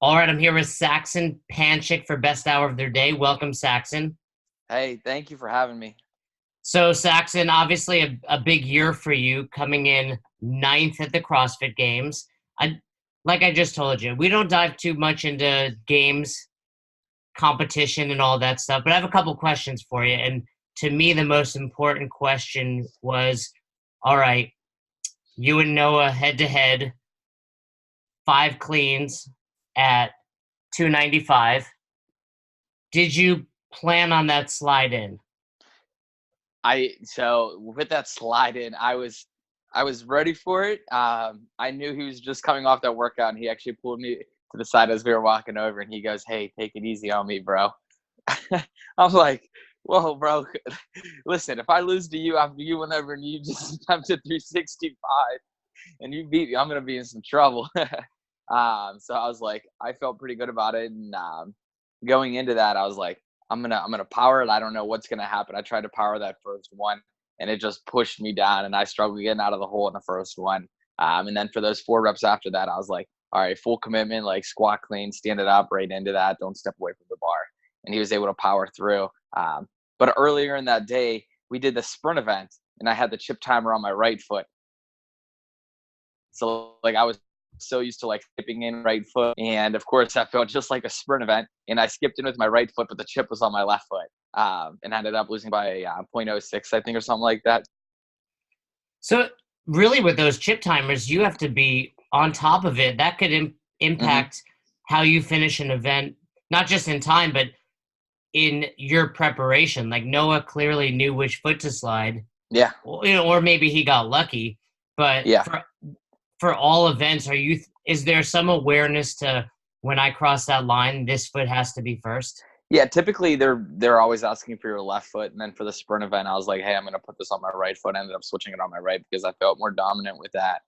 All right, I'm here with Saxon Panchik for best hour of their day. Welcome, Saxon. Hey, thank you for having me. So, Saxon, obviously a big year for you, coming in ninth at the CrossFit Games. Like I just told you, we don't dive too much into games, competition, and all that stuff, but I have a couple questions for you. And to me, the most important question was, all right, you and Noah head to head, five cleans at 295. Did you plan on that slide in? So with that slide in, I was ready for it. I knew he was just coming off that workout, and he actually pulled me to the side as we were walking over, and he goes, "Hey, take it easy on me, bro." I'm like, "Whoa, bro! Listen, if I lose to you after you went over and you just attempted 365 and you beat me, I'm gonna be in some trouble." So I was like, I felt pretty good about it, and going into that, I was like, I'm gonna power it. I don't know what's gonna happen. I tried to power that first one, and it just pushed me down, and I struggled getting out of the hole in the first one. And then for those 4 reps after that, I was like, all right, full commitment, like squat clean, stand it up right into that. Don't step away from the bar. And he was able to power through. But earlier in that day, we did the sprint event, and I had the chip timer on my right foot. So like I was so used to like skipping in right foot. And of course that felt just like a sprint event. And I skipped in with my right foot, but the chip was on my left foot. And ended up losing by zero point zero 0.06, I think, or something like that. So really, with those chip timers, you have to be on top of it. That could Hmm. impact how you finish an event, not just in time, but in your preparation. Like Noah clearly knew which foot to slide, Yeah. or maybe he got lucky. But Yeah. for all events, is there some awareness to when I cross that line, this foot has to be first? Yeah. Typically they're always asking for your left foot. And then for the sprint event, I was like, hey, I'm gonna put this on my right foot. I ended up switching it on my right because I felt more dominant with that.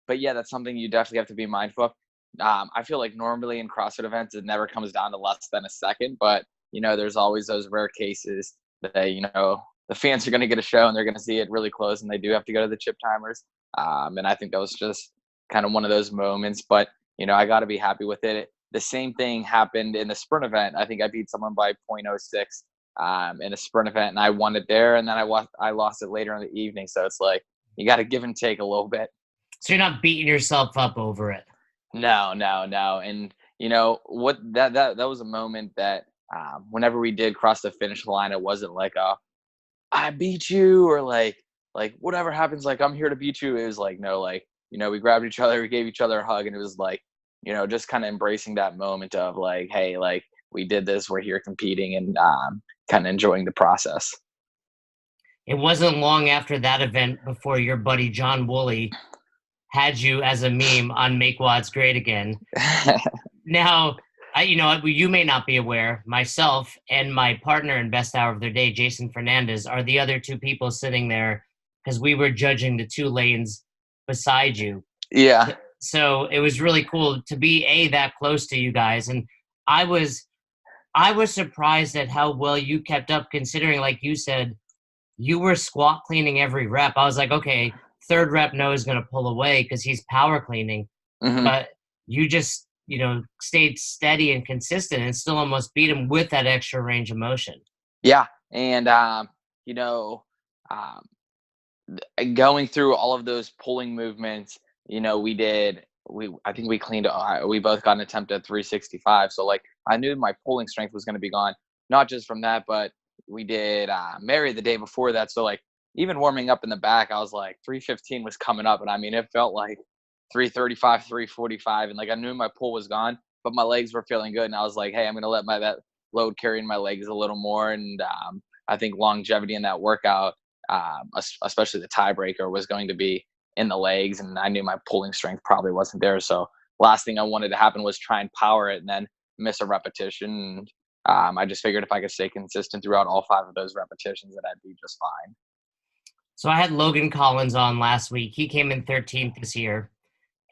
But yeah, that's something you definitely have to be mindful of. I feel like normally in CrossFit events, it never comes down to less than a second, but there's always those rare cases that the fans are going to get a show and they're going to see it really close, and they do have to go to the chip timers. And I think that was just kind of one of those moments, but I got to be happy with it. The same thing happened in the sprint event. I think I beat someone by 0.06 in a sprint event, and I won it there, and then I lost it later in the evening. So it's like you got to give and take a little bit. So you're not beating yourself up over it. No, no, no. And what that was a moment that whenever we did cross the finish line, it wasn't like I beat you, or like whatever happens, like I'm here to beat you. It was like, no, like, we grabbed each other, we gave each other a hug, and it was like, just kind of embracing that moment of like, hey, like we did this, we're here competing, and kind of enjoying the process. It wasn't long after that event before your buddy John Woolley had you as a meme on Make Wads Great Again. Now, you may not be aware, myself and my partner in Best Hour of Their Day, Jason Fernandez, are the other two people sitting there because we were judging the two lanes beside you. Yeah. So it was really cool to be that close to you guys. And I was I was surprised at how well you kept up, considering, like you said, you were squat cleaning every rep. I was like, okay, third rep Noah's going to pull away because he's power cleaning, Hmm. but you just stayed steady and consistent and still almost beat him with that extra range of motion. Yeah. And you know um going through all of those pulling movements, we I think we cleaned we both got an attempt at 365. So like I knew my pulling strength was going to be gone, not just from that, but we did Mary the day before that. So like even warming up in the back, I was like 315 was coming up, and I mean it felt like 335, 345, and like I knew my pull was gone, but my legs were feeling good, and I was like, hey, I'm going to let my that load carry in my legs a little more. And I think longevity in that workout, especially the tiebreaker, was going to be in the legs, and I knew my pulling strength probably wasn't there. So last thing I wanted to happen was try and power it and then miss a repetition. And I just figured if I could stay consistent throughout all 5 of those repetitions, that I'd be just fine. So I had Logan Collins on last week. He came in 13th this year,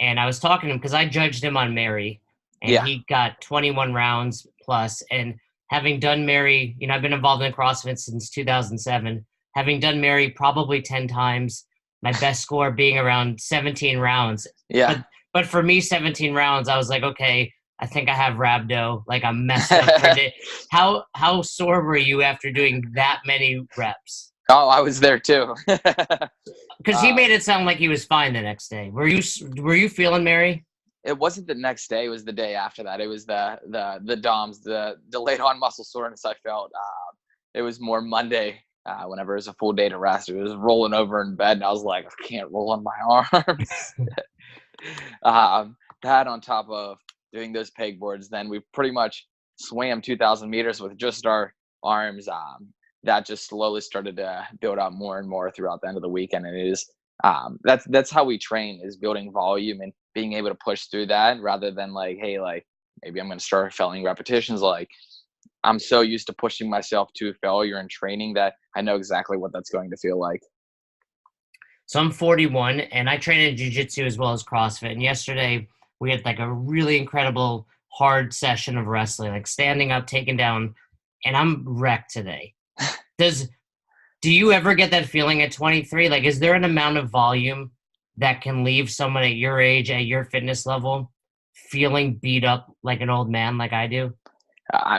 and I was talking to him because I judged him on Mary, and Yeah. he got 21 rounds plus. And having done Mary, I've been involved in CrossFit since 2007. Having done Mary probably 10 times, my best score being around 17 rounds. Yeah. But but for me, 17 rounds, I was like, okay, I think I have rhabdo. Like I'm messed up for day. How sore were you after doing that many reps? Oh, I was there too. Because he um, made it sound like he was fine the next day. Were you feeling Mary? it wasn't the next day; it was the day after that. It was the DOMS, the delayed on muscle soreness I felt. It was more Monday. Whenever it was a full day to rest, it was rolling over in bed, and I was like, I can't roll on my arms. That on top of doing those pegboards, then we pretty much swam 2,000 meters with just our arms. That just slowly started to build out more and more throughout the end of the weekend. And it is that's how we train, is building volume and being able to push through that, rather than like, hey, like maybe I'm going to start failing repetitions. Like I'm so used to pushing myself to failure in training that I know exactly what that's going to feel like. So I'm 41 and I train in jiu-jitsu as well as CrossFit. And yesterday we had like a really incredible hard session of wrestling, like standing up, taking down, and I'm wrecked today. Does do you ever get that feeling at 23? Like, is there an amount of volume that can leave someone at your age, at your fitness level, feeling beat up like an old man like I do?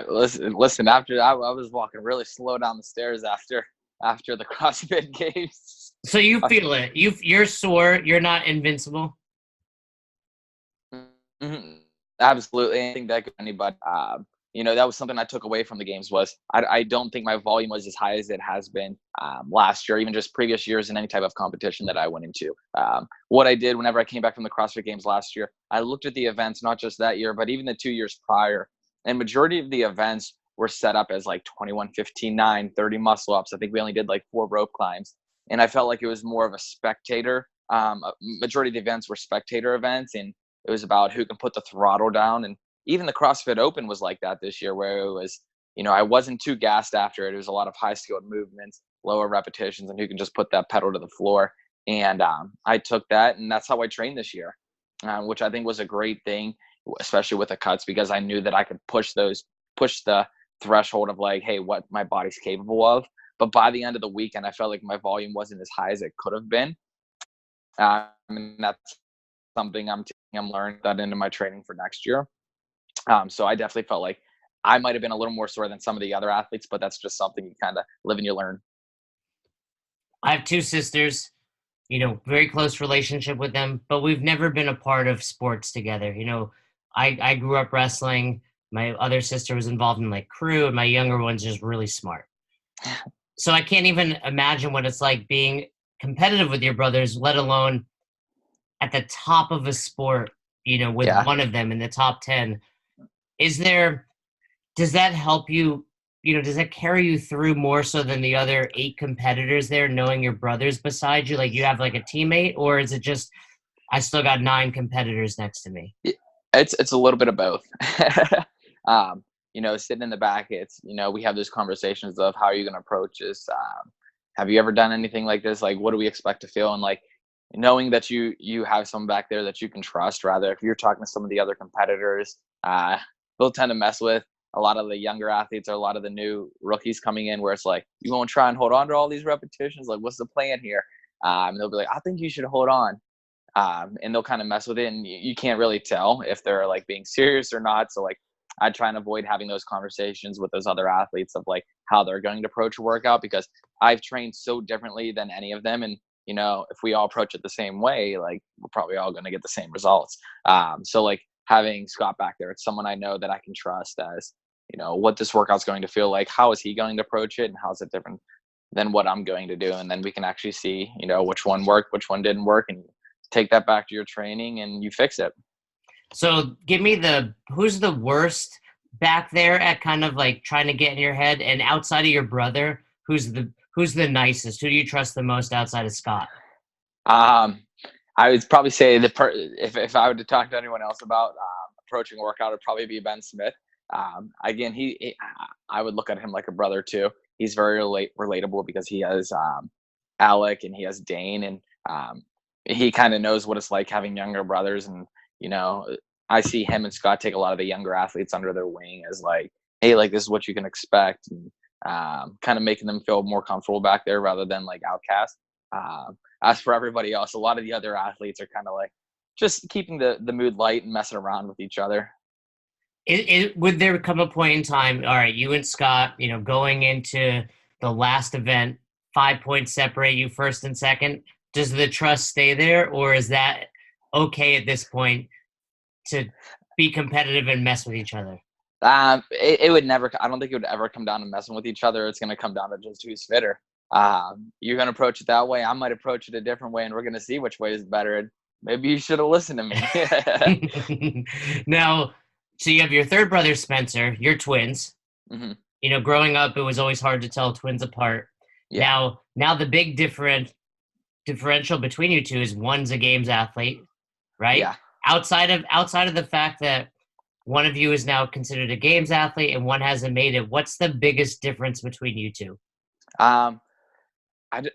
Listen. After I was walking really slow down the stairs after the CrossFit Games. So you feel it. You're sore. You're not invincible. Mhm. Absolutely. I think that could anybody. That was something I took away from the games. Was I don't think my volume was as high as it has been last year, even just previous years in any type of competition that I went into. What I did whenever I came back from the CrossFit Games last year, I looked at the events, not just that year, but even the 2 years prior. And majority of the events were set up as like 21, 15, 9, 30 muscle ups. I think we only did like 4 rope climbs. And I felt like it was more of a spectator. Majority of the events were spectator events, and it was about who can put the throttle down. And even the CrossFit Open was like that this year, where it was, I wasn't too gassed after it. It was a lot of high skilled movements, lower repetitions, and who can just put that pedal to the floor. And I took that, and that's how I trained this year, which I think was a great thing, especially with the cuts, because I knew that I could push the threshold of like, hey, what my body's capable of. But by the end of the weekend, I felt like my volume wasn't as high as it could have been. And that's something I'm learning that into my training for next year. So I definitely felt like I might have been a little more sore than some of the other athletes, but that's just something you kind of live and you learn. I have two sisters, very close relationship with them, but we've never been a part of sports together. I grew up wrestling. My other sister was involved in like crew, and my younger one's just really smart. So I can't even imagine what it's like being competitive with your brothers, let alone at the top of a sport, with Yeah. one of them in the top 10. Is there, does that help you? Does that carry you through more so than the other 8 competitors there, knowing your brothers beside you? Like you have like a teammate, or is it just, I still got 9 competitors next to me? It's a little bit of both. Sitting in the back, it's, we have those conversations of how are you going to approach this? Have you ever done anything like this? Like, what do we expect to feel? And like, knowing that you have someone back there that you can trust, rather if you're talking to some of the other competitors, they'll tend to mess with a lot of the younger athletes or a lot of the new rookies coming in, where it's like, you won't try and hold on to all these repetitions. Like, what's the plan here? And they'll be like, I think you should hold on. And they'll kind of mess with it, and you can't really tell if they're like being serious or not. So like, I try and avoid having those conversations with those other athletes of like how they're going to approach a workout, because I've trained so differently than any of them. And if we all approach it the same way, like we're probably all going to get the same results. So like having Scott back there, it's someone I know that I can trust as, what this workout's going to feel like, how is he going to approach it, and how is it different than what I'm going to do. And then we can actually see, which one worked, which one didn't work, and take that back to your training and you fix it. So give me who's the worst back there at kind of like trying to get in your head, and outside of your brother, who's the nicest? Who do you trust the most outside of Scott? Um, I would probably say if I were to talk to anyone else about approaching a workout, it'd probably be Ben Smith. Again, I would look at him like a brother too. He's very relatable because he has Alec and he has Dane, and he kind of knows what it's like having younger brothers. And I see him and Scott take a lot of the younger athletes under their wing as like, hey, like this is what you can expect, and kind of making them feel more comfortable back there rather than like outcast. As for everybody else, a lot of the other athletes are kind of like just keeping the mood light and messing around with each other. Would there come a point in time, all right, you and Scott, going into the last event, 5 points separate you first and second? Does the trust stay there, or is that okay at this point to be competitive and mess with each other? It would never. I don't think it would ever come down to messing with each other. It's going to come down to just who's fitter. You're going to approach it that way. I might approach it a different way, and we're going to see which way is better. And maybe you should have listened to me. Now, so you have your third brother, Spencer. You're twins. Hmm. Growing up, it was always hard to tell twins apart. Yeah. Now the big differential between you two is one's a games athlete, right? Yeah. Outside of the fact that one of you is now considered a games athlete and one hasn't made it, what's the biggest difference between you two? Um, I d-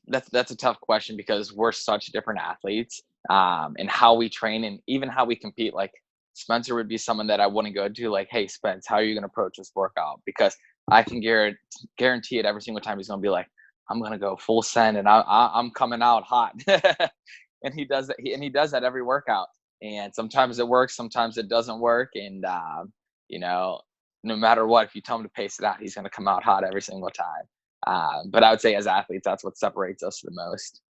that's a tough question because we're such different athletes, and how we train and even how we compete. Like Spencer would be someone that I wouldn't go to. Like, hey, Spence, how are you going to approach this workout? Because I can guarantee it every single time he's going to be like, I'm going to go full send and I'm coming out hot. And he does that. He does that every workout. And sometimes it works, sometimes it doesn't work. And you know, no matter what, if you tell him to pace it out, he's going to come out hot every single time. But I would say as athletes, that's what separates us the most.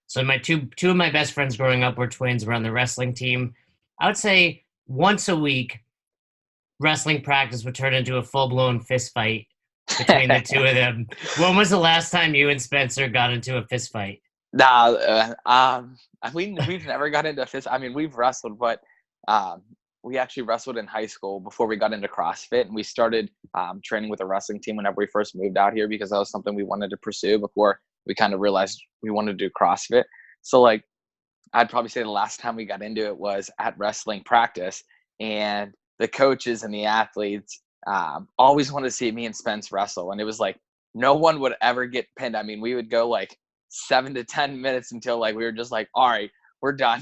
So my two of my best friends growing up were twins. We're on the wrestling team. I would say once a week, wrestling practice would turn into a full blown fist fight between the two of them. When was the last time you and Spencer got into a fist fight? Nah, we've never got into fist. I mean, we've wrestled, but we actually wrestled in high school before we got into CrossFit, and we started training with a wrestling team whenever we first moved out here because that was something we wanted to pursue before we kind of realized we wanted to do CrossFit. So, like, I'd probably say the last time we got into it was at wrestling practice, and the coaches and the athletes always wanted to see me and Spence wrestle, and it was like no one would ever get pinned. I mean, we would go like 7 to 10 minutes until like we were just like, all right, we're done.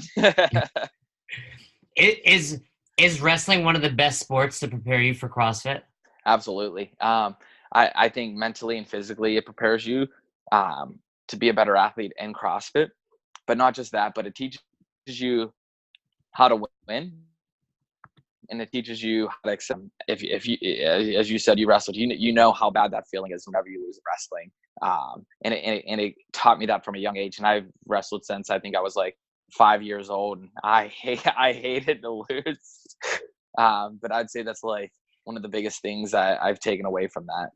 Is wrestling one of the best sports to prepare you for CrossFit? Absolutely. I think mentally and physically it prepares you to be a better athlete in CrossFit, but not just that, but it teaches you how to win, and it teaches you how to accept. If you, as you said, you wrestled, you know how bad that feeling is whenever you lose wrestling. And it taught me that from a young age, and I've wrestled since I think I was like 5 years old. And I hated to lose, but I'd say that's like one of the biggest things I've taken away from that.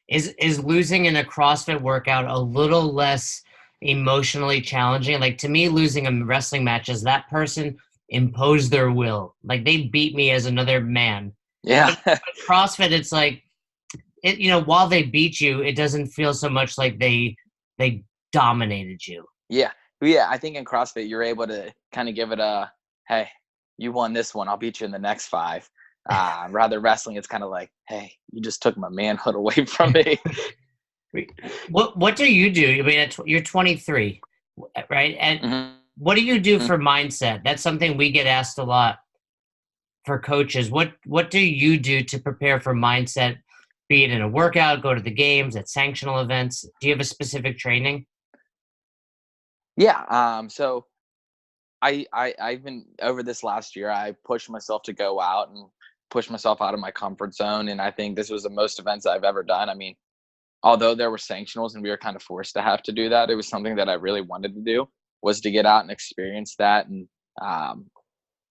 Is losing in a CrossFit workout a little less emotionally challenging? Like, to me, losing a wrestling match is that person imposed their will. Like, they beat me as another man. Yeah. But CrossFit, it's like while they beat you, it doesn't feel so much like they dominated you. Yeah. Yeah. I think in CrossFit, you're able to kind of give it a, hey, you won this one. I'll beat you in the next five. Rather wrestling, it's kind of like, hey, you just took my manhood away from me. What do you do? I mean, you're 23, right? And Mm-hmm. what do you do for mindset? That's something we get asked a lot for coaches. What do you do to prepare for mindset, be it in a workout, go to the games, at sanctional events? Do you have a specific training? Yeah. So I've been over this last year, I pushed myself to go out and push myself out of my comfort zone. And I think this was the most events I've ever done. I mean, although there were sanctionals and we were kind of forced to have to do that, it was something that I really wanted to do, was to get out and experience that. And um,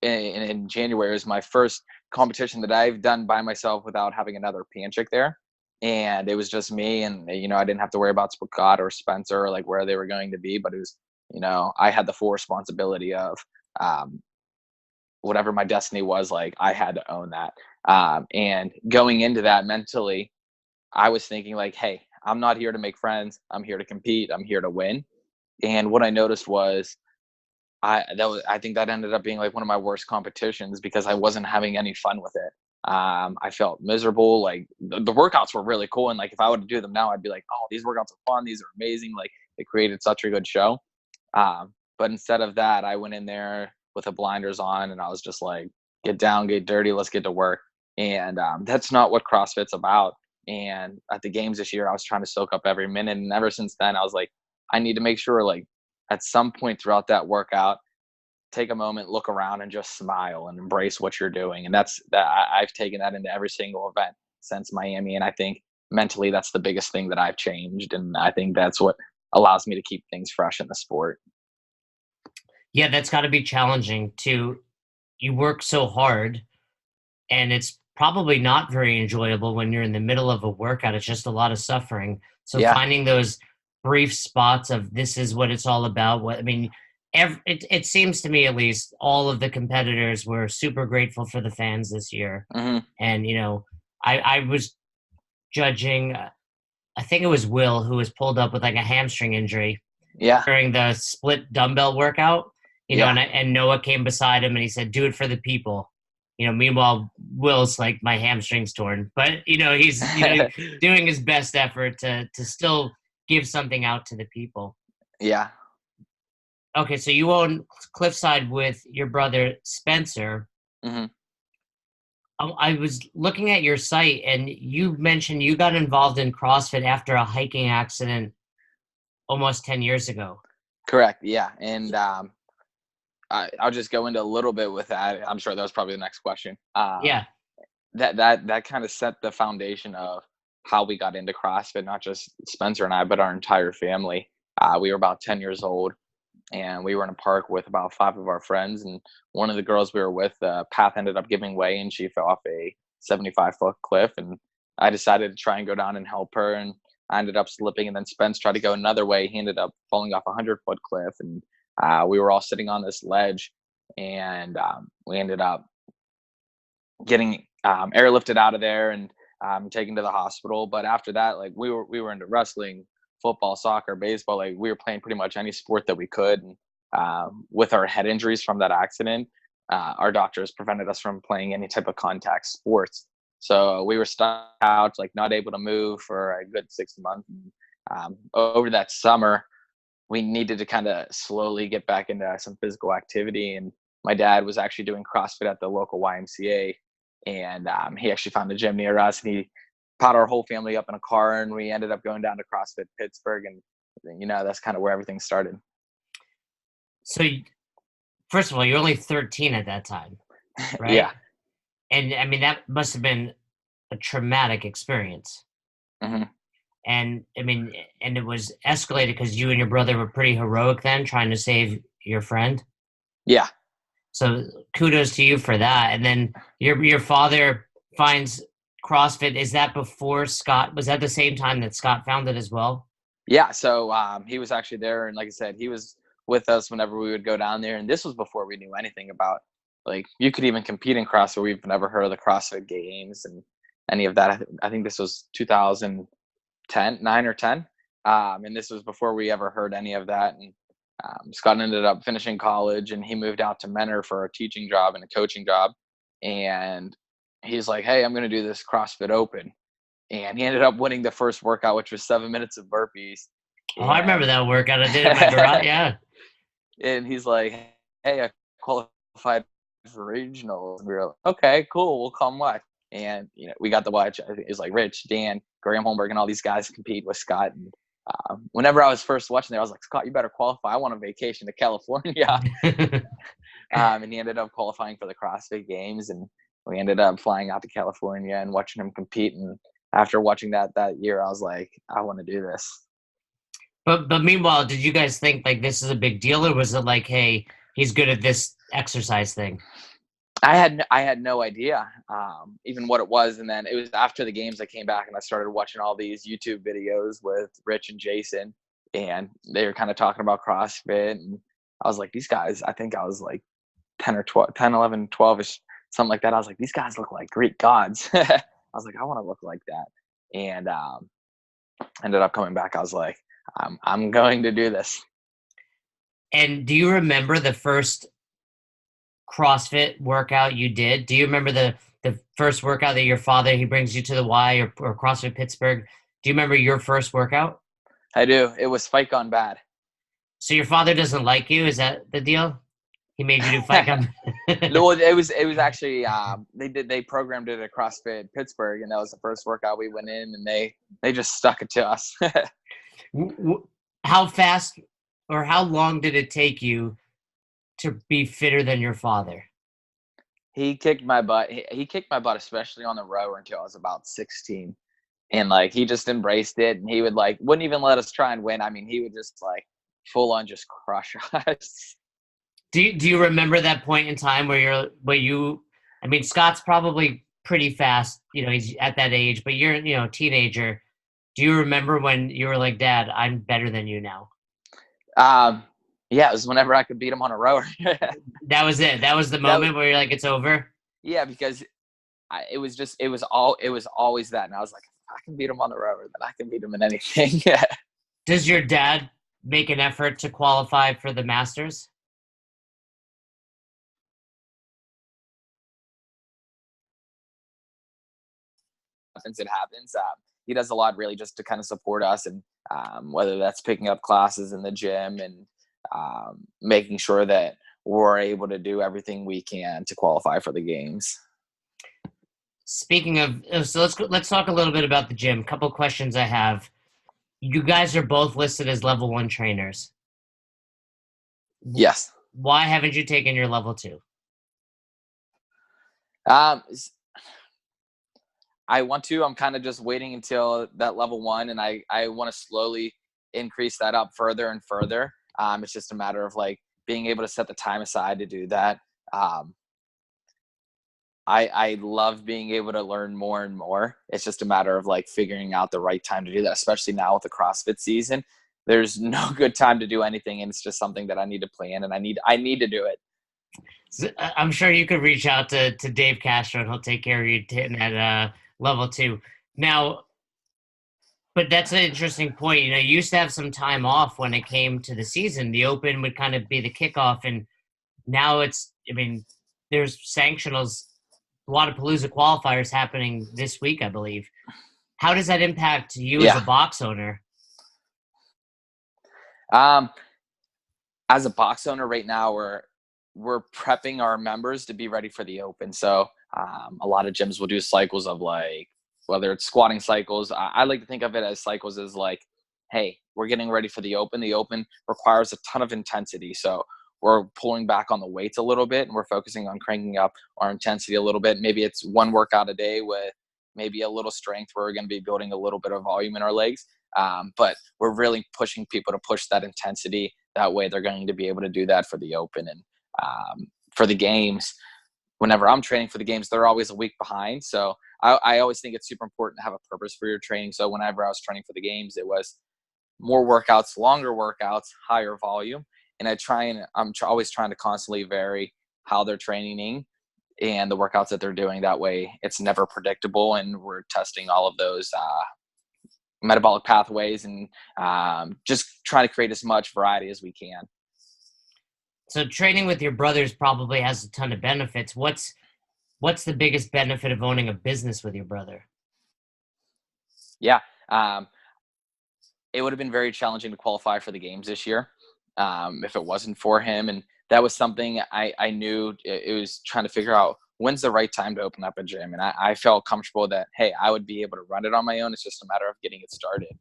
in January was my first competition that I've done by myself without having another Panchik there. And it was just me, and I didn't have to worry about Scott or Spencer or like where they were going to be, but it was, I had the full responsibility of um, whatever my destiny was. Like I had to own that. And going into that mentally, I was thinking like, hey, I'm not here to make friends. I'm here to compete. I'm here to win. And what I noticed was I think that ended up being like one of my worst competitions because I wasn't having any fun with it. I felt miserable. Like the workouts were really cool, and like if I would do them now, I'd be like, oh, these workouts are fun. These are amazing. Like they created such a good show. But instead of that, I went in there with the blinders on, and I was just like, get down, get dirty, let's get to work. And that's not what CrossFit's about. And at the games this year, I was trying to soak up every minute, and ever since then, I was like, I need to make sure like at some point throughout that workout, take a moment, look around, and just smile and embrace what you're doing. And I've taken that into every single event since Miami. And I think mentally, that's the biggest thing that I've changed. And I think that's what allows me to keep things fresh in the sport. Yeah, that's got to be challenging to you work so hard and it's probably not very enjoyable when you're in the middle of a workout. It's just a lot of suffering. So Yeah. finding those brief spots of this is what it's all about. What I mean, it seems to me at least all of the competitors were super grateful for the fans this year. Hmm. And I was judging. I think it was Will who was pulled up with like a hamstring injury Yeah. during the split dumbbell workout. Yeah. And Noah came beside him and he said, "Do it for the people." Meanwhile, Will's like, "My hamstring's torn," but he's doing his best effort to still give something out to the people. Yeah. Okay, so you own Cliffside with your brother Spencer. Hmm. I was looking at your site, and you mentioned you got involved in CrossFit after a hiking accident almost 10 years ago. Correct. Yeah. And I'll just go into a little bit with that. I'm sure that was probably the next question. Yeah. That kind of set the foundation of how we got into CrossFit, not just Spencer and I, but our entire family. We were about 10 years old, and we were in a park with about 5 of our friends. And one of the girls we were with, the path ended up giving way, and she fell off a 75-foot cliff. And I decided to try and go down and help her, and I ended up slipping. And then Spence tried to go another way. He ended up falling off a 100-foot cliff, and we were all sitting on this ledge, and we ended up getting airlifted out of there and taken to the hospital. But after that, like we were into wrestling, football, soccer, baseball. Like we were playing pretty much any sport that we could. And with our head injuries from that accident, our doctors prevented us from playing any type of contact sports. So we were stuck out, like not able to move for a good 6 months. Over that summer, we needed to kind of slowly get back into some physical activity. And my dad was actually doing CrossFit at the local YMCA. And he actually found a gym near us, and he piled our whole family up in a car, and we ended up going down to CrossFit Pittsburgh. And, that's kind of where everything started. So, first of all, you're only 13 at that time, right? Yeah. And I mean, that must have been a traumatic experience. Hmm. And I mean, and it was escalated because you and your brother were pretty heroic then, trying to save your friend. Yeah. So kudos to you for that. And then your father finds CrossFit. Is that before Scott? Was that the same time that Scott found it as well? Yeah. So he was actually there. And like I said, he was with us whenever we would go down there. And this was before we knew anything about, like, you could even compete in CrossFit. We've never heard of the CrossFit Games and any of that. I think this was 2010, 9 or 10. And this was before we ever heard any of that. And Scott ended up finishing college, and he moved out to Menor for a teaching job and a coaching job. And he's like, "Hey, I'm going to do this CrossFit Open." And he ended up winning the first workout, which was 7 minutes of burpees. Oh, I remember And that workout. I did it in my garage. Yeah. and he's like, "Hey, I qualified for regionals." And we were like, "Okay, cool. We'll come watch." And we got to watch. I think it was like Rich, Dan, Graham Holmberg, and all these guys compete with Scott. And whenever I was first watching there, I was like, "Scott, you better qualify. I want a vacation to California." And he ended up qualifying for the CrossFit Games, and we ended up flying out to California and watching him compete. And after watching that year, I was like, I want to do this. But meanwhile, did you guys think like this is a big deal, or was it like, hey, he's good at this exercise thing? I had no idea even what it was. And then it was after the games I came back and I started watching all these YouTube videos with Rich and Jason, and they were kind of talking about CrossFit. And I was like, these guys, I think I was like 10 or 12, 10, 11, 12-ish, something like that. I was like, these guys look like Greek gods. I was like, I want to look like that. And ended up coming back. I was like, I'm going to do this. And do you remember the first CrossFit workout you did? Do you remember the first workout that your father, he brings you to the Y or CrossFit Pittsburgh? Do you remember your first workout? I do. It was Fight Gone Bad. So your father doesn't like you? Is that the deal? He made you do Fight Gone? No, it was actually they programmed it at CrossFit Pittsburgh, and that was the first workout we went in, and they just stuck it to us. How fast or how long did it take you to be fitter than your father? He kicked my butt. He kicked my butt, especially on the rower, until I was about 16. And like he just embraced it, and he would like wouldn't even let us try and win. I mean, he would just like full on just crush us. Do you remember that point in time where you I mean Scott's probably pretty fast, he's at that age, but you're, a teenager. Do you remember when you were like, Dad, I'm better than you now? Um, yeah, it was whenever I could beat him on a rower. That was it. That was the That was, moment where you're like, it's over. yeah, because it was always that, and I was like, if I can beat him on the rower, then I can beat him in anything. Does your dad make an effort to qualify for the Masters? Since it happens, he does a lot really just to kind of support us, and whether that's picking up classes in the gym and making sure that we're able to do everything we can to qualify for the games. Speaking of, so let's talk a little bit about the gym. Couple questions I have. You guys are both listed as level 1 trainers. Yes. Why haven't you taken your level 2? I want to. I'm kind of just waiting until that level 1, and I want to slowly increase that up further and further. It's just a matter of like being able to set the time aside to do that. I love being able to learn more and more. It's just a matter of like figuring out the right time to do that, especially now with the CrossFit season. There's no good time to do anything, and it's just something that I need to plan, and I need to do it. So, I'm sure you could reach out to Dave Castro, and he'll take care of you hitting that level 2. Now, but that's an interesting point. You used to have some time off when it came to the season. The Open would kind of be the kickoff, and now there's sanctionals, Wodapalooza qualifiers happening this week, I believe. How does that impact you as a box owner? As a box owner right now, we're prepping our members to be ready for the Open. So a lot of gyms will do cycles of like, whether it's squatting cycles. I like to think of it as cycles as like, hey, we're getting ready for the Open. The Open requires a ton of intensity. So we're pulling back on the weights a little bit, and we're focusing on cranking up our intensity a little bit. Maybe it's one workout a day with maybe a little strength where we're going to be building a little bit of volume in our legs. But we're really pushing people to push that intensity. That way they're going to be able to do that for the Open. And for the games, whenever I'm training for the games, they're always a week behind. So I always think it's super important to have a purpose for your training. So whenever I was training for the games, it was more workouts, longer workouts, higher volume. And I'm always trying to constantly vary how they're training and the workouts that they're doing. That way it's never predictable, and we're testing all of those metabolic pathways and just trying to create as much variety as we can. So training with your brothers probably has a ton of benefits. What's the biggest benefit of owning a business with your brother? Yeah. It would have been very challenging to qualify for the games this year if it wasn't for him. And that was something I knew. It was trying to figure out when's the right time to open up a gym. And I felt comfortable that, hey, I would be able to run it on my own. It's just a matter of getting it started.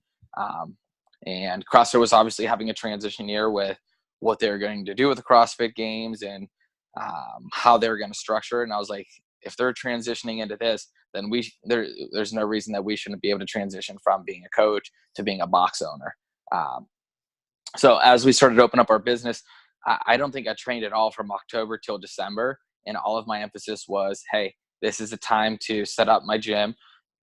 And CrossFit was obviously having a transition year with what they were going to do with the CrossFit Games and how they were going to structure it. And I was like, if they're transitioning into this, then there's no reason that we shouldn't be able to transition from being a coach to being a box owner. So as we started to open up our business, I don't think I trained at all from October till December. And all of my emphasis was, hey, this is the time to set up my gym,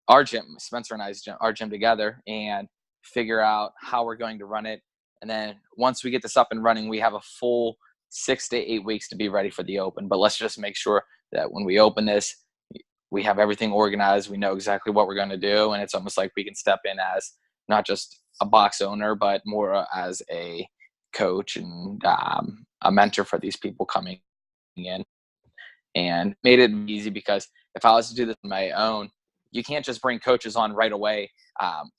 our gym, Spencer and I's gym, our gym together, and figure out how we're going to run it. And then once we get this up and running, we have a full 6 to 8 weeks to be ready for the Open. But let's just make sure that when we open this, we have everything organized. We know exactly what we're going to do. And it's almost like we can step in as not just a box owner, but more as a coach and a mentor for these people coming in. And made it easy because if I was to do this on my own, you can't just bring coaches on right away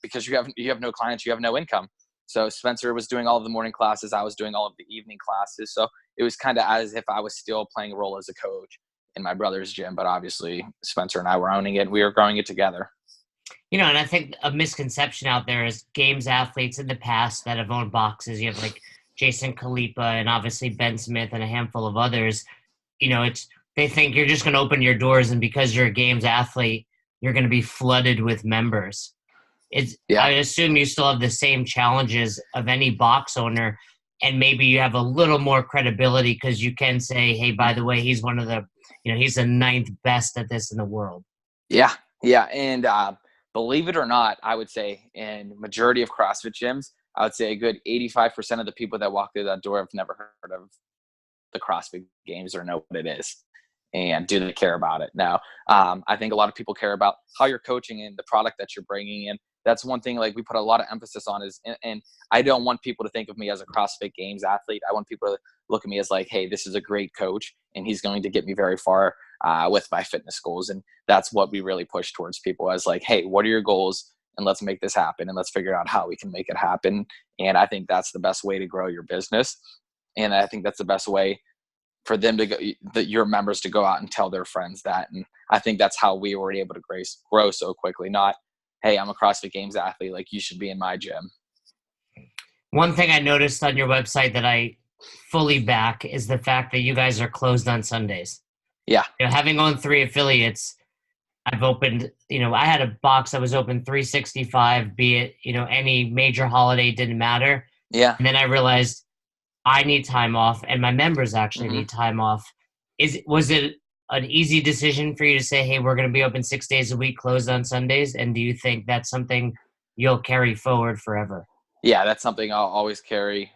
because you have no clients, you have no income. So Spencer was doing all of the morning classes. I was doing all of the evening classes. So it was kind of as if I was still playing a role as a coach in my brother's gym. But obviously Spencer and I were owning it. We were growing it together. And I think a misconception out there is games athletes in the past that have owned boxes. You have like Jason Khalipa and obviously Ben Smith and a handful of others, they think you're just going to open your doors, and because you're a games athlete, you're going to be flooded with members. I Yeah. assume you still have the same challenges of any box owner, and maybe you have a little more credibility because you can say, hey, by the way, he's one of the, he's the 9th best at this in the world. Yeah. Yeah. And believe it or not, I would say in majority of CrossFit gyms, I would say a good 85% of the people that walk through that door have never heard of the CrossFit Games or know what it is. And do they care about it? No. I think a lot of people care about how you're coaching and the product that you're bringing in. That's one thing like we put a lot of emphasis on is, and I don't want people to think of me as a CrossFit Games athlete. I want people to look at me as like, hey, this is a great coach and he's going to get me very far with my fitness goals. And that's what we really push towards people as like, hey, what are your goals? And let's make this happen and let's figure out how we can make it happen. And I think that's the best way to grow your business. And I think that's the best way for them to go, your members to go out and tell their friends that. And I think that's how we were able to grow so quickly. Not, hey, I'm a CrossFit Games athlete, like you should be in my gym. One thing I noticed on your website that I fully back is the fact that you guys are closed on Sundays. Yeah. Having owned 3 affiliates, I've opened, I had a box that was open 365, be it, any major holiday, didn't matter. Yeah. And then I realized I need time off and my members actually need time off. Was it an easy decision for you to say, hey, we're going to be open 6 days a week, closed on Sundays? And do you think that's something you'll carry forward forever? Yeah, that's something I'll always carry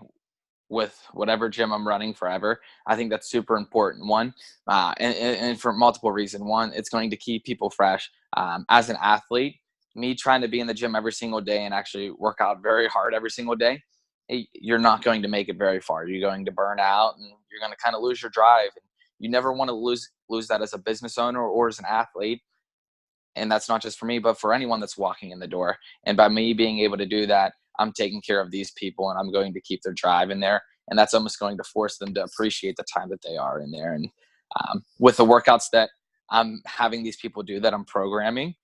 with whatever gym I'm running forever. I think that's super important. One, and for multiple reasons. One, it's going to keep people fresh. As an athlete, me trying to be in the gym every single day and actually work out very hard every single day, you're not going to make it very far. You're going to burn out and you're going to kind of lose your drive. You never want to lose that as a business owner or as an athlete. And that's not just for me, but for anyone that's walking in the door. And by me being able to do that, I'm taking care of these people and I'm going to keep their drive in there. And that's almost going to force them to appreciate the time that they are in there. And with the workouts that I'm having these people do that I'm programming,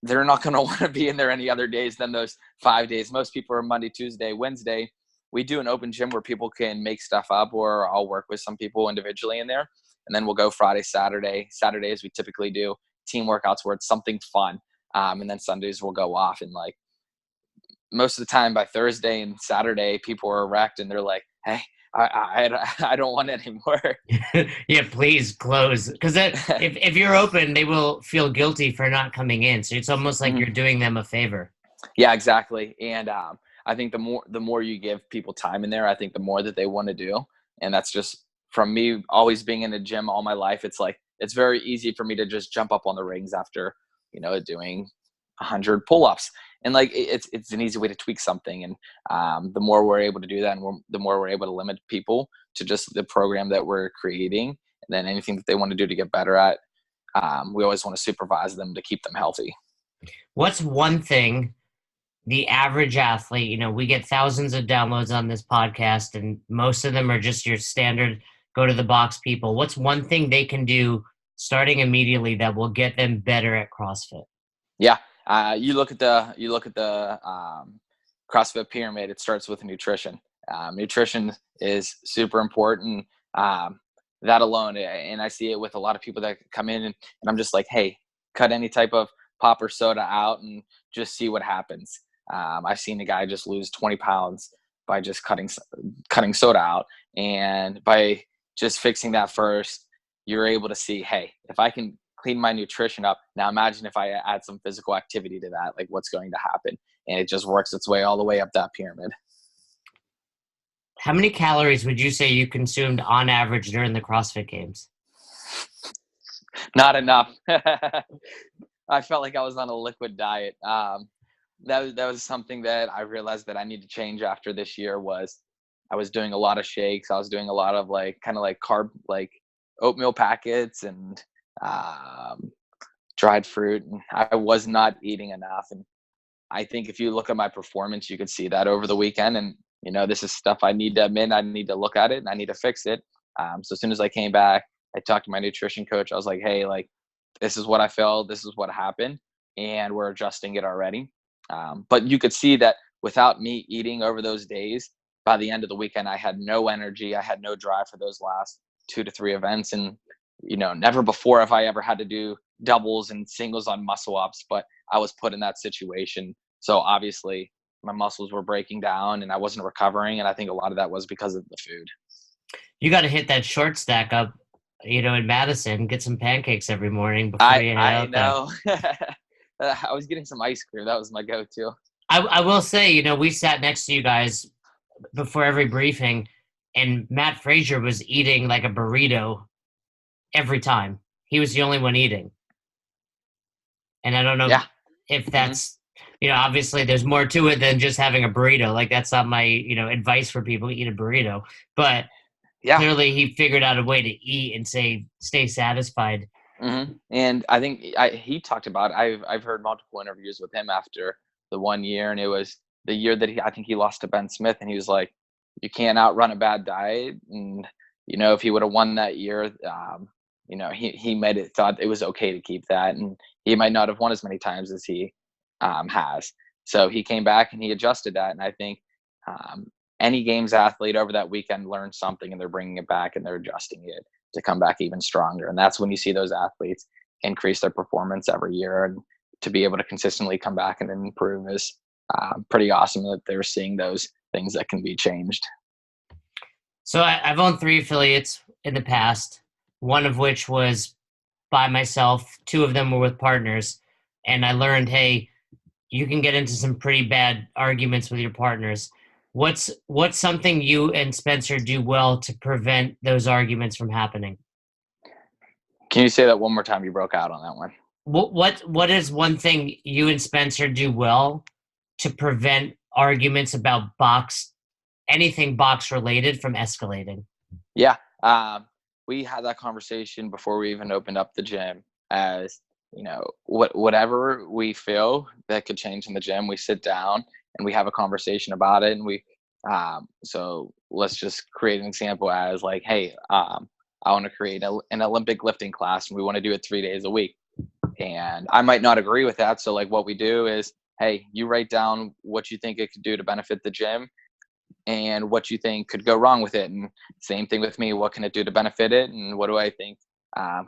they're not going to want to be in there any other days than those 5 days. Most people are Monday, Tuesday, Wednesday. We do an open gym where people can make stuff up, or I'll work with some people individually in there. And then we'll go Friday, Saturday. Saturdays, we typically do team workouts where it's something fun. And then Sundays we'll go off, and like most of the time by Thursday and Saturday, people are wrecked and they're like, hey, I don't want it anymore. Yeah, please close. Because if you're open, they will feel guilty for not coming in. So it's almost like you're doing them a favor. Yeah, exactly. And I think the more you give people time in there, I think the more that they want to do. And that's just from me always being in the gym all my life. It's like, it's very easy for me to just jump up on the rings after, doing 100 pull-ups. And like, it's an easy way to tweak something. And the more we're able to do that, and the more we're able to limit people to just the program that we're creating, and then anything that they want to do to get better at, we always want to supervise them to keep them healthy. What's one thing the average athlete, we get thousands of downloads on this podcast, and most of them are just your standard go to the box people. What's one thing they can do starting immediately that will get them better at CrossFit? Yeah. You look at the CrossFit pyramid. It starts with nutrition. Nutrition is super important. That alone, and I see it with a lot of people that come in, and I'm just like, hey, cut any type of pop or soda out and just see what happens. I've seen a guy just lose 20 pounds by just cutting soda out, and by just fixing that first, you're able to see, hey, if I can clean my nutrition up, now imagine if I add some physical activity to that, like what's going to happen. And it just works its way all the way up that pyramid. How many calories would you say you consumed on average during the CrossFit Games? Not enough. I felt like I was on a liquid diet. That was something that I realized that I need to change after this year. Was I was doing a lot of shakes. I was doing a lot of kind of carb, like oatmeal packets and dried fruit, and I was not eating enough. And I think if you look at my performance, you could see that over the weekend. And this is stuff I need to admit. I need to look at it and I need to fix it. So as soon as I came back, I talked to my nutrition coach. I was like, hey, this is what I felt. This is what happened, and we're adjusting it already. But you could see that without me eating over those days, by the end of the weekend, I had no energy. I had no drive for those last 2 to 3 events. And, never before have I ever had to do doubles and singles on muscle ups, but I was put in that situation. So obviously my muscles were breaking down and I wasn't recovering. And I think a lot of that was because of the food. You got to hit that short stack up, in Madison, get some pancakes every morning before I you head I out there. know. I was getting some ice cream. That was my go-to. I will say, we sat next to you guys before every briefing, and Matt Frazier was eating like a burrito every time. He was the only one eating. And I don't know Yeah. if Hmm. that's, obviously there's more to it than just having a burrito. Like, that's not my, advice for people to eat a burrito. But Yeah. clearly he figured out a way to eat and stay satisfied. And I think he talked about. I've heard multiple interviews with him after the 1 year, and it was the year that I think he lost to Ben Smith, and he was like, "You can't outrun a bad diet." And if he would have won that year, he made it thought it was okay to keep that, and he might not have won as many times as he has. So he came back and he adjusted that, and I think any games athlete over that weekend learned something, and they're bringing it back and they're adjusting it to come back even stronger. And that's when you see those athletes increase their performance every year. And to be able to consistently come back and improve is pretty awesome that they're seeing those things that can be changed. So I've owned 3 affiliates in the past, one of which was by myself. 2 of them were with partners. And I learned, hey, you can get into some pretty bad arguments with your partners. What's something you and Spencer do well to prevent those arguments from happening? Can you say that one more time? You broke out on that one. What is one thing you and Spencer do well to prevent arguments about anything box related from escalating? Yeah. We had that conversation before we even opened up the gym. As whatever we feel that could change in the gym, we sit down and we have a conversation about it. And so let's just create an example as like, hey, I want to create an Olympic lifting class, and we want to do it 3 days a week. And I might not agree with that. So like what we do is, hey, you write down what you think it could do to benefit the gym and what you think could go wrong with it. And same thing with me. What can it do to benefit it? And what do I think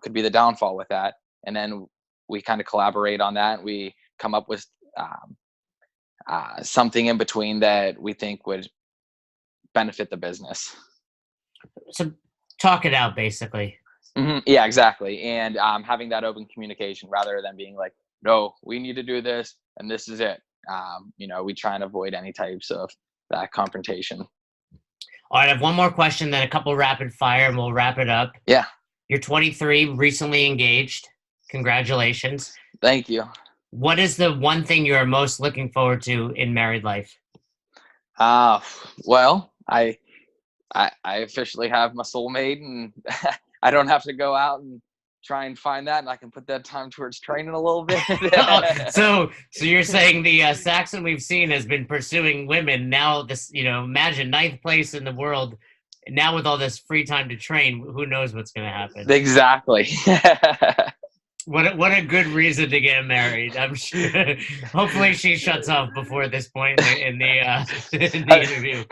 could be the downfall with that? And then we kind of collaborate on that. We come up with something in between that we think would benefit the business. So talk it out, basically. Yeah, exactly. And having that open communication rather than being like, no, we need to do this and this is it. We try and avoid any types of that confrontation. All right, I have one more question, then a couple rapid fire, and we'll wrap it up. Yeah. You're 23, recently engaged. Congratulations. Thank you. What is the one thing you are most looking forward to in married life? Well, I officially have my soulmate, and I don't have to go out and try and find that, and I can put that time towards training a little bit. So you're saying the Saxon we've seen has been pursuing women. Now this, imagine 9th place in the world. Now with all this free time to train, who knows what's going to happen? Exactly. What a good reason to get married. I'm sure. Hopefully she shuts off before this point in the interview.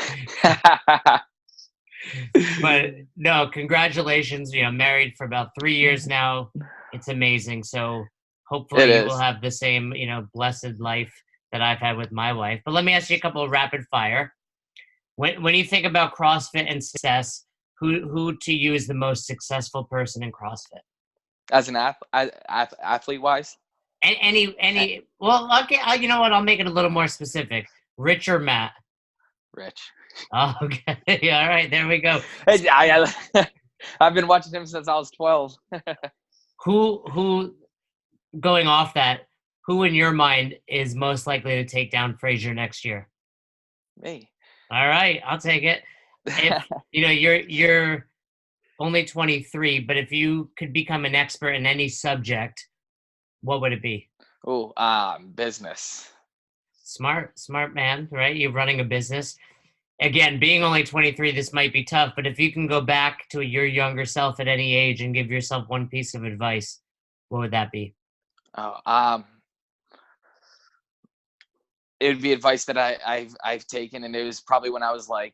But no, congratulations. Married for about 3 years now. It's amazing. So hopefully you will have the same, blessed life that I've had with my wife. But let me ask you a couple of rapid fire. When you think about CrossFit and success, who to you is the most successful person in CrossFit? As an athlete wise? Well, okay, you know what? I'll make it a little more specific. Rich or Matt? Rich. Oh, okay. All right, there we go. I've been watching him since I was 12. Who going off that, who in your mind is most likely to take down Frazier next year? Me. All right, I'll take it. If you're only 23, but if you could become an expert in any subject, what would it be? Oh, business. Smart man, right? You're running a business. Again, being only 23, this might be tough, but if you can go back to your younger self at any age and give yourself one piece of advice, what would that be? It would be advice that I've taken, and it was probably when I was like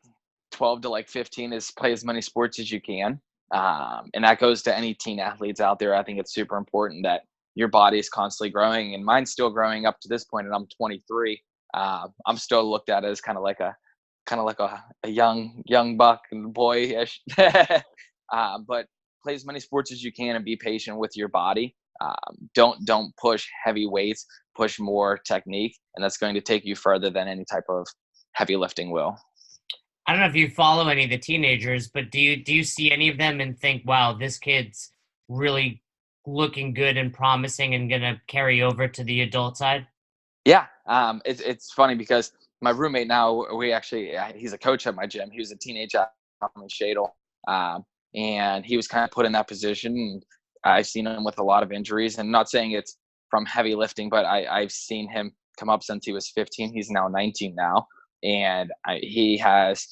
12 to like 15 is play as many sports as you can. And that goes to any teen athletes out there. I think it's super important that your body is constantly growing, and mine's still growing up to this point, and I'm 23. I'm still looked at as kind of like a young buck and boyish. But play as many sports as you can and be patient with your body. Don't push heavy weights, push more technique, and that's going to take you further than any type of heavy lifting will. I don't know if you follow any of the teenagers, but do you see any of them and think, wow, this kid's really looking good and promising and gonna carry over to the adult side? Yeah, it's funny because my roommate now, he's a coach at my gym. He was a teenage athlete in Shadle, and he was kind of put in that position. And I've seen him with a lot of injuries, and not saying it's from heavy lifting, but I've seen him come up since he was 15. He's now 19 now, and he has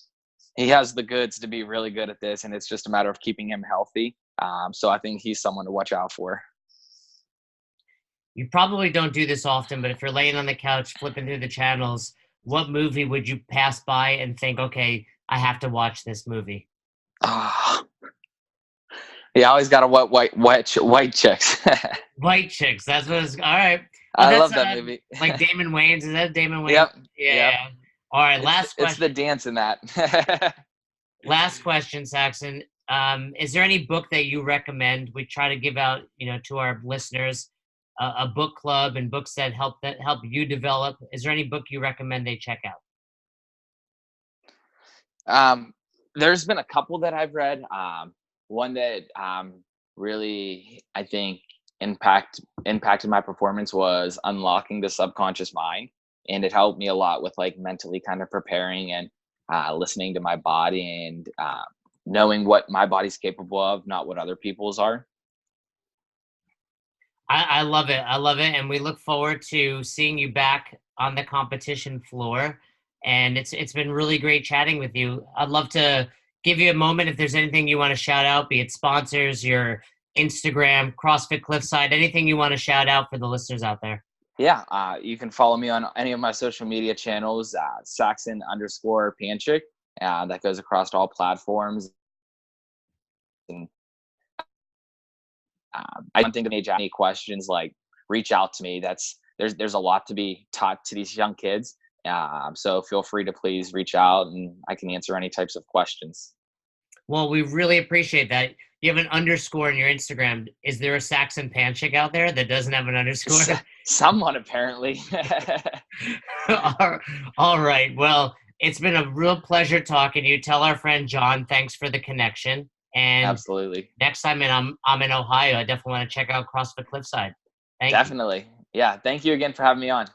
the goods to be really good at this, and it's just a matter of keeping him healthy. So I think he's someone to watch out for. You probably don't do this often, but if you're laying on the couch flipping through the channels, what movie would you pass by and think, okay, I have to watch this movie? Ah, yeah, I always got to white chicks. White Chicks. That's what it's. All right. I love that movie. Like Damon Wayans. Is that Damon Wayans? Yep. Yeah. Yep. Yeah. All right. Last question. It's the dance in that. Last question, Saxon. Is there any book that you recommend? We try to give out, to our listeners a book club and books that help you develop. Is there any book you recommend they check out? There's been a couple that I've read. One that really, I think, impacted my performance was Unlocking the Subconscious Mind, and it helped me a lot with like mentally kind of preparing and listening to my body and knowing what my body's capable of, not what other people's are. I love it. I love it. And we look forward to seeing you back on the competition floor. And it's been really great chatting with you. I'd love to give you a moment if there's anything you want to shout out, be it sponsors, your Instagram, CrossFit Cliffside, anything you want to shout out for the listeners out there. Yeah, you can follow me on any of my social media channels, Saxon_Panchik. That goes across all platforms. And I don't think if any questions, like reach out to me. There's a lot to be taught to these young kids. So feel free to please reach out, and I can answer any types of questions. Well, we really appreciate that. You have an underscore in your Instagram. Is there a Saxon Panchik out there that doesn't have an underscore? Someone apparently. All right. Well, it's been a real pleasure talking to you. Tell our friend John thanks for the connection. And absolutely. Next time I'm in Ohio, I definitely want to check out CrossFit Cliffside. Definitely. Yeah. Thank you again for having me on.